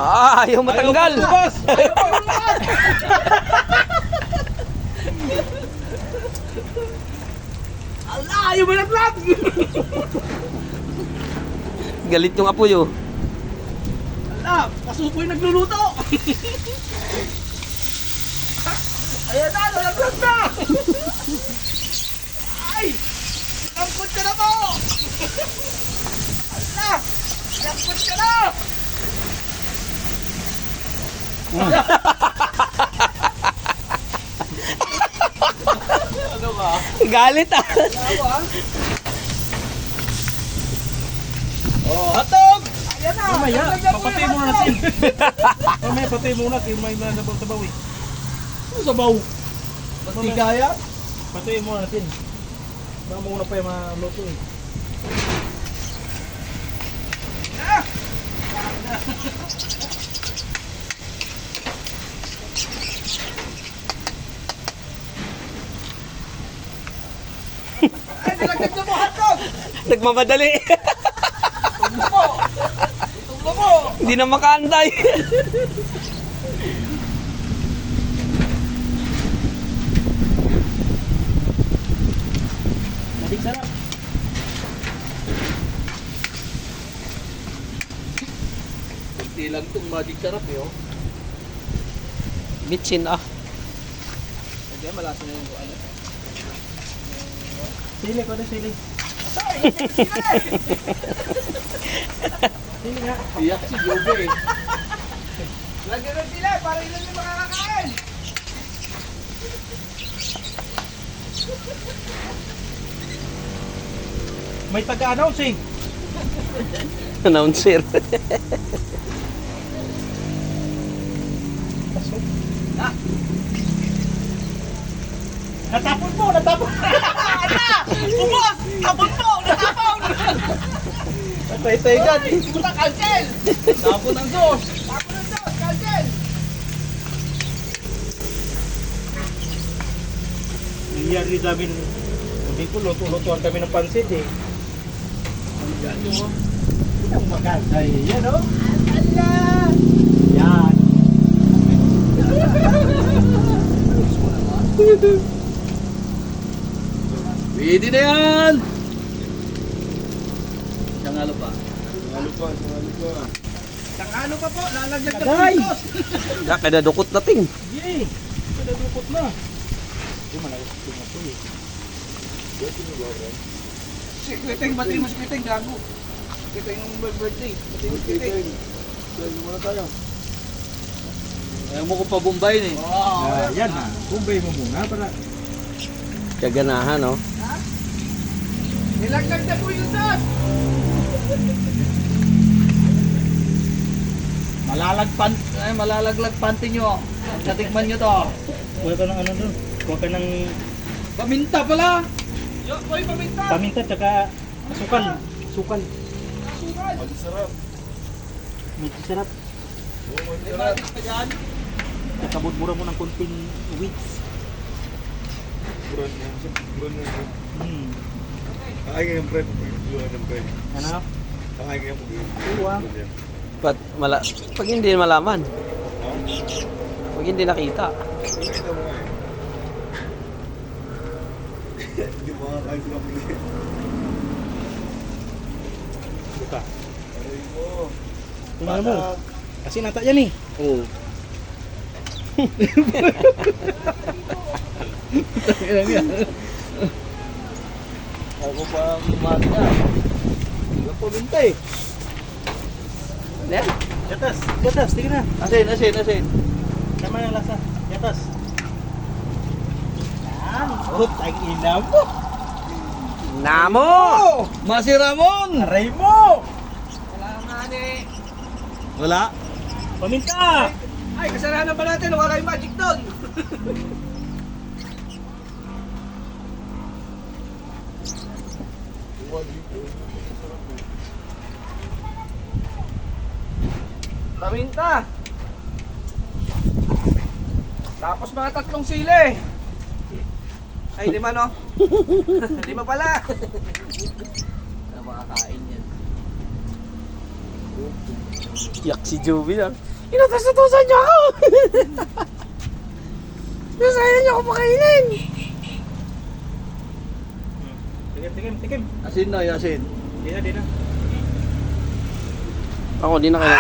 Ayaw matanggal. Ayaw lumabas. Ala, ayaw malaglag. Galit yung apoy oh. Ala, kasupoy nagluluto. Ayan na, nalaglag na. Ay, lampot ka na po. Ala, lampot ka na. Ano ka? Galit ah. Oh, hatog! Ayan na. Mamaya, nalaglag na po papatay yung muna hotdog. natin. Mamaya, patay muna. Kaya may sabaw-sabaw eh. Ano sabaw? Mastigaya? Patay muna natin. Baka muna pa yung mga luto eh. Ay, nalaglag na po hotdog. Nagmamadali. Tumlo po. Tumlo po. Hindi na makaantay. Matik sarap. Hindi lang itong magic sarap eh, oh. Bitchin ah. Hindi, malasa na yung ano. Sili ko na sili. Sili nga. Iyak si Jobe eh. Lagyan ng sila para ilan yung makakakain. May taga-announce eh. Announcer. Natapon mo! Natapon! Ubos! Tapon po! Natapon! Natay-tay ka. Puta, cancel! Tapon ng Diyos. Tapon ng Diyos! Cancel! Nangyari namin. Sabi ko, luto-lutuan kami ng pansit eh. Ang maganda eh. Yan o. Ala! Yan. Pwede na yan! Isang halo pa. Isang halo pa po! Lalaglag na po Aday! yung Diyos! Ya, kada dukot natin. Yay! Pinadukot na. Ito malakas ito na ito eh. Si Kweteng, batiin mo si Kweteng, gago. Kweteng yung birthday. Batiin mo si Kweteng. Ayaw mo ko pa Bombayin eh. Ah, yan ha. Kumbay mo muna para Kaganahan oh. Nilaglag na po yung Diyos! Malalaglag panty nyo. Natikman nyo to. kuha ka ng ano doon. Kuha ka ng Paminta pala! Yo, boy, paminta! paminta tsaka asukal. Sukal. Sugal! Medyo sarap. May magic pa dyan. Nakabudbura mo ng konting weeds. Hmm. Ay, ngayon pre, pag-iluhan ng pre. Ano? Ay, ngayon Uwa. Pag hindi malaman. Pag hindi nakita. Ito mo nga eh. Hindi mo nga kahit sila pili. Buka. Aray mo. Tingnan mo. Kasi nata yan eh. Oo. Ako pa umaga. Hindi ka paminta eh. Yan. Yatas. Yatas. Tingnan na. Asin. Tama yung lasa. Yatas. Yan. Oh, tag ina mo. Namo! Masi Ramon! Aray mo. Wala nga ni. Wala. Paminta. Ay, kasalanan ba natin? Wala yung magic doon. Paminta. Tapos mga 3 sili. Ay, 5 no? 5 pala. Ano makakain yan? Yak si Joey lang. Inutos-utosan niyo ako! Nasaya niyo ako pakainin! Tikim. Asin na, asin. Di na. Ako, di na kaya.